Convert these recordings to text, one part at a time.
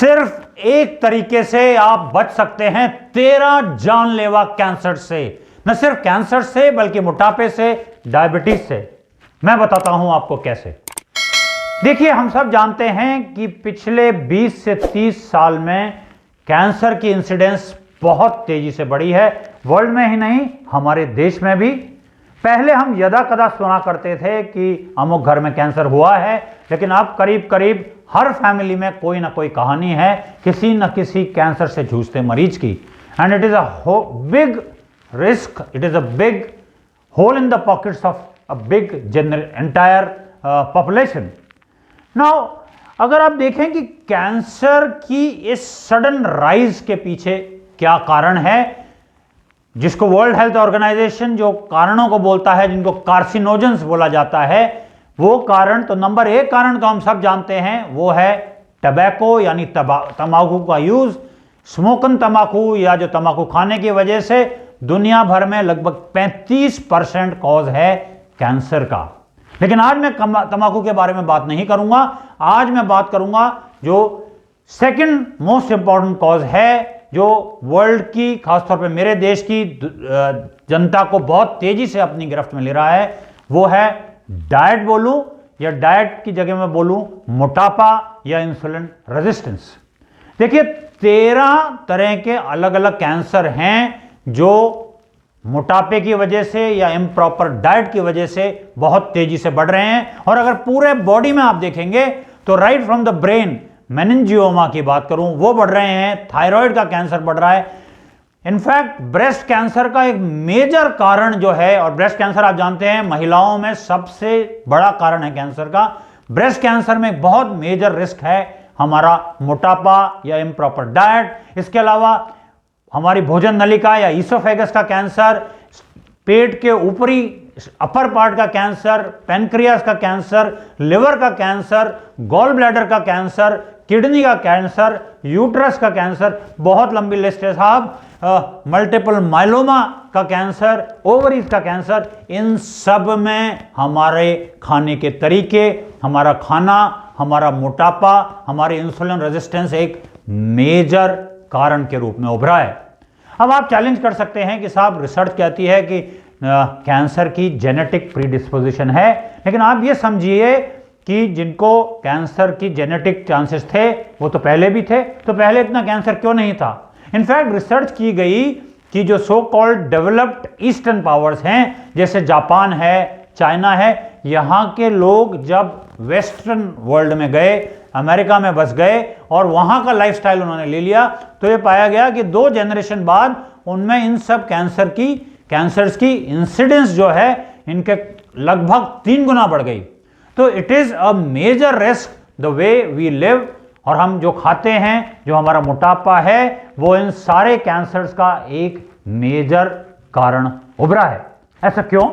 सिर्फ एक तरीके से आप बच सकते हैं 13 जानलेवा कैंसर से। न सिर्फ कैंसर से बल्कि मोटापे से, डायबिटीज से। मैं बताता हूं आपको कैसे। देखिए, हम सब जानते हैं कि पिछले 20 से 30 साल में कैंसर की इंसिडेंस बहुत तेजी से बढ़ी है, वर्ल्ड में ही नहीं हमारे देश में भी। पहले हम यदा कदा सुना करते थे कि अमुक घर में कैंसर हुआ है, लेकिन अब करीब करीब हर फैमिली में कोई ना कोई कहानी है किसी न किसी कैंसर से जूझते मरीज की। And it is a big risk, it is a big hole in the pockets of a big entire population. Now अगर आप देखें कि कैंसर की इस सडन राइज के पीछे क्या कारण है, जिसको वर्ल्ड हेल्थ ऑर्गेनाइजेशन जो कारणों को बोलता है, जिनको कार्सिनोजेंस बोला जाता है, वो कारण तो नंबर 1 कारण तो हम सब जानते हैं, वो है टबैको यानी तंबाकू का यूज। स्मोकन तंबाकू या जो तंबाकू खाने की वजह से दुनिया भर में लगभग 35% कॉज है कैंसर का। लेकिन आज मैं तंबाकू के बारे में बात नहीं करूंगा। आज मैं बात करूंगा जो सेकंड मोस्ट इंपॉर्टेंट कॉज है, जो वर्ल्ड की, खासतौर पे मेरे देश की जनता को बहुत तेजी से अपनी गिरफ्त में ले रहा है। वो है डाइट बोलूं या डाइट की जगह मैं बोलूं मोटापा या इंसुलिन रेजिस्टेंस। देखिए, 13 तरह के अलग अलग कैंसर हैं जो मोटापे की वजह से या इम्प्रॉपर डाइट की वजह से बहुत तेजी से बढ़ रहे हैं। और अगर पूरे बॉडी में आप देखेंगे तो right from the brain, meningioma की बात करूं, वो बढ़ रहे हैं। थायराइड का कैंसर बढ़ रहा है। इनफैक्ट ब्रेस्ट कैंसर का एक मेजर कारण जो है, और ब्रेस्ट कैंसर आप जानते हैं महिलाओं में सबसे बड़ा कारण है कैंसर का। ब्रेस्ट कैंसर में एक बहुत मेजर रिस्क है हमारा मोटापा या इम्प्रॉपर डाइट। इसके अलावा हमारी भोजन नलिका या ईसोफेगस का कैंसर, पेट के ऊपरी अपर पार्ट का कैंसर, पैनक्रियास का कैंसर, लिवर का कैंसर, गॉल ब्लैडर का कैंसर, किडनी का कैंसर, यूट्रस का कैंसर, बहुत लंबी लिस्ट है साहब। मल्टीपल माइलोमा का कैंसर, ओवरीज का कैंसर। इन सब में हमारे खाने के तरीके, हमारा खाना, हमारा मोटापा, हमारी इंसुलिन रेजिस्टेंस एक मेजर कारण के रूप में उभरा है। अब आप चैलेंज कर सकते हैं कि साहब रिसर्च कहती है कि कैंसर की जेनेटिक प्रीडिस्पोजिशन है, लेकिन आप ये समझिए कि जिनको कैंसर की जेनेटिक चांसेस थे वो तो पहले भी थे, तो पहले इतना कैंसर क्यों नहीं था। इनफैक्ट रिसर्च की गई कि जो so called developed eastern powers हैं, जैसे जापान है, चाइना है, यहाँ के लोग जब वेस्टर्न वर्ल्ड में गए, अमेरिका में बस गए और वहाँ का लाइफस्टाइल उन्होंने ले लिया, तो ये पाया गया कि 2 जनरेशन बाद उनमें इन सब कैंसर्स की इंसिडेंस जो है इनके लगभग 3 गुना बढ़ गई। तो it is a major risk the way we live, और हम जो खाते हैं, जो हमारा मोटापा है, वो इन सारे कैंसर्स का एक मेजर कारण उभरा है। ऐसा क्यों?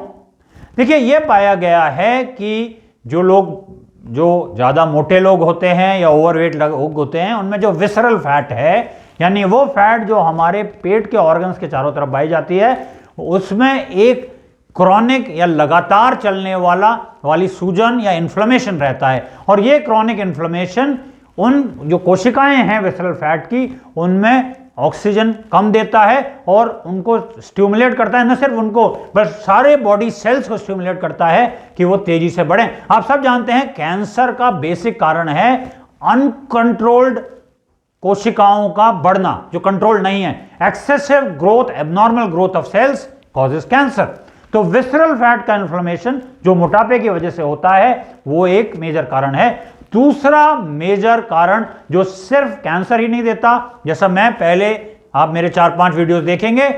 देखिए, यह पाया गया है कि जो ज्यादा मोटे लोग होते हैं या ओवरवेट लोग होते हैं, उनमें जो विसरल फैट है, यानी वो फैट जो हमारे पेट के ऑर्गन्स के चारों तरफ पाई जाती है, उसमें एक क्रॉनिक या लगातार चलने वाली सूजन या इन्फ्लेमेशन रहता है। और ये क्रॉनिक इन्फ्लेमेशन उन जो कोशिकाएं हैं विसरल फैट की, उनमें ऑक्सीजन कम देता है और उनको स्टिमुलेट करता है। न सिर्फ उनको, बस सारे बॉडी सेल्स को स्टिमुलेट करता है कि वो तेजी से बढ़ें। आप सब जानते हैं कैंसर का बेसिक कारण है अनकंट्रोल्ड कोशिकाओं का बढ़ना, जो कंट्रोल नहीं है। Excessive growth, abnormal growth of cells causes cancer. तो विसरल फैट का इन्फ्लेमेशन जो मोटापे की वजह से होता है, वो एक मेजर कारण है। दूसरा मेजर कारण जो सिर्फ कैंसर ही नहीं देता, जैसा मैं पहले, आप मेरे 4-5 वीडियोस देखेंगे,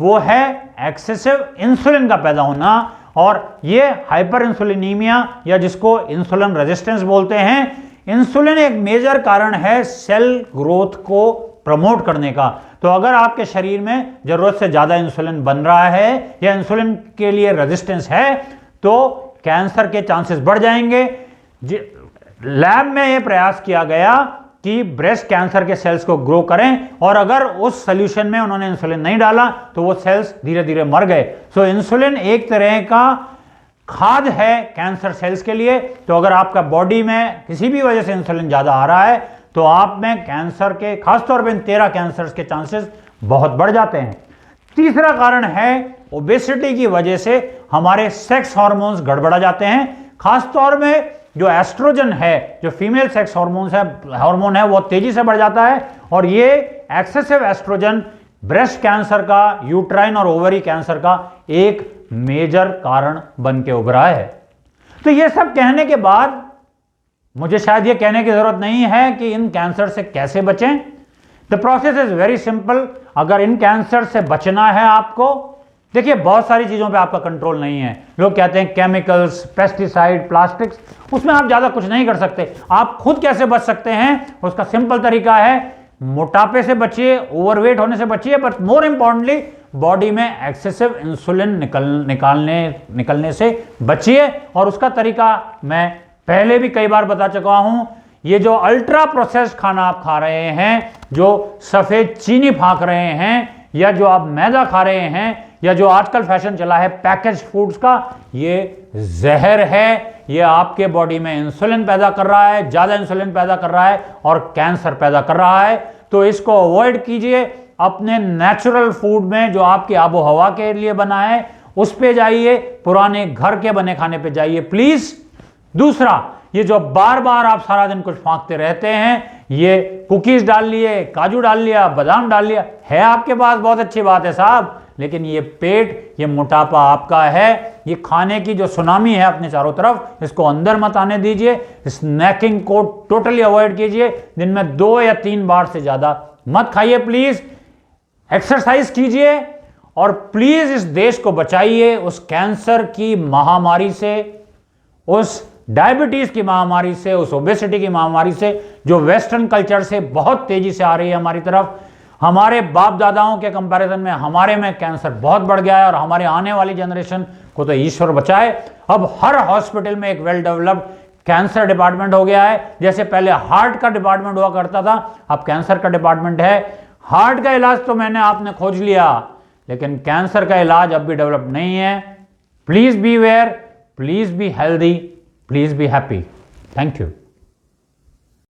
वो है एक्सेसिव इंसुलिन का पैदा होना। और ये हाइपर इंसुलिनीमिया या जिसको इंसुलिन रेजिस्टेंस बोलते हैं, इंसुलिन एक मेजर कारण है सेल ग्रोथ को प्रमोट करने का। तो अगर आपके शरीर में जरूरत से ज्यादा इंसुलिन बन रहा है या इंसुलिन के लिए रेजिस्टेंस है, तो कैंसर के चांसेस बढ़ जाएंगे। लैब में यह प्रयास किया गया कि ब्रेस्ट कैंसर के सेल्स को ग्रो करें, और अगर उस सॉल्यूशन में उन्होंने इंसुलिन नहीं डाला तो वो सेल्स धीरे धीरे मर गए। सो इंसुलिन एक तरह का खाद है कैंसर सेल्स के लिए। तो अगर आपका बॉडी में किसी भी वजह से इंसुलिन ज्यादा आ रहा है, तो आप में कैंसर के, खासतौर पर इन 13 कैंसर्स के चांसेस बहुत बढ़ जाते हैं। तीसरा कारण है ओबेसिटी की वजह से हमारे सेक्स हार्मोन्स गड़बड़ा जाते हैं। खासतौर में जो एस्ट्रोजन है, जो फीमेल सेक्स हार्मोन है वो तेजी से बढ़ जाता है, और ये एक्सेसिव एस्ट्रोजन ब्रेस्ट कैंसर का, यूट्राइन और ओवरी कैंसर का एक मेजर कारण बन के उभरा है। तो ये सब कहने के बाद मुझे शायद ये कहने की जरूरत नहीं है कि इन कैंसर से कैसे बचें। The process is very simple. अगर इन कैंसर से बचना है आपको, देखिए बहुत सारी चीजों पे आपका कंट्रोल नहीं है। लोग कहते हैं केमिकल्स, पेस्टिसाइड, प्लास्टिक्स, उसमें आप ज्यादा कुछ नहीं कर सकते। आप खुद कैसे बच सकते हैं, उसका सिंपल तरीका है, मोटापे से बचिए, ओवरवेट होने से बचिए, बट मोर इंपॉर्टेंटली बॉडी में एक्सेसिव इंसुलिन निकलने से बचिए। और उसका तरीका मैं पहले भी कई बार बता चुका हूं। ये जो अल्ट्रा प्रोसेस्ड खाना आप खा रहे हैं, जो सफेद चीनी फाँक रहे हैं, या जो आप मैदा खा रहे हैं, या जो आजकल फैशन चला है पैकेज फूड्स का, ये जहर है। ये आपके बॉडी में इंसुलिन पैदा कर रहा है, ज्यादा इंसुलिन पैदा कर रहा है और कैंसर पैदा कर रहा है। तो इसको अवॉइड कीजिए। अपने नेचुरल फूड में जो आपकी आबो हवा के लिए बना है उस पे जाइए, पुराने घर के बने खाने पे जाइए प्लीज। दूसरा, ये जो बार बार आप सारा दिन कुछ फांकते रहते हैं, ये कुकीज डाल लिए, काजू डाल लिया, बादाम डाल लिया, है आपके पास, बहुत अच्छी बात है साहब, लेकिन ये पेट, ये मोटापा आपका है। ये खाने की जो सुनामी है अपने चारों तरफ, इसको अंदर मत आने दीजिए। स्नैकिंग को टोटली अवॉइड कीजिए। दिन में 2 या 3 बार से ज्यादा मत खाइए प्लीज। एक्सरसाइज कीजिए और प्लीज इस देश को बचाइए उस कैंसर की महामारी से, उस डायबिटीज की महामारी से, उस ओबेसिटी की महामारी से, जो वेस्टर्न कल्चर से बहुत तेजी से आ रही है हमारी तरफ। हमारे बाप दादाओं के कंपैरिजन में हमारे में कैंसर बहुत बढ़ गया है, और हमारे आने वाली जनरेशन को तो ईश्वर बचाए। अब हर हॉस्पिटल में एक वेल डेवलप्ड कैंसर डिपार्टमेंट हो गया है। जैसे पहले हार्ट का डिपार्टमेंट हुआ करता था, अब कैंसर का डिपार्टमेंट है। हार्ट का इलाज तो आपने खोज लिया, लेकिन कैंसर का इलाज अब भी डेवलप नहीं है। Please be aware, please be healthy, please be happy. Thank you.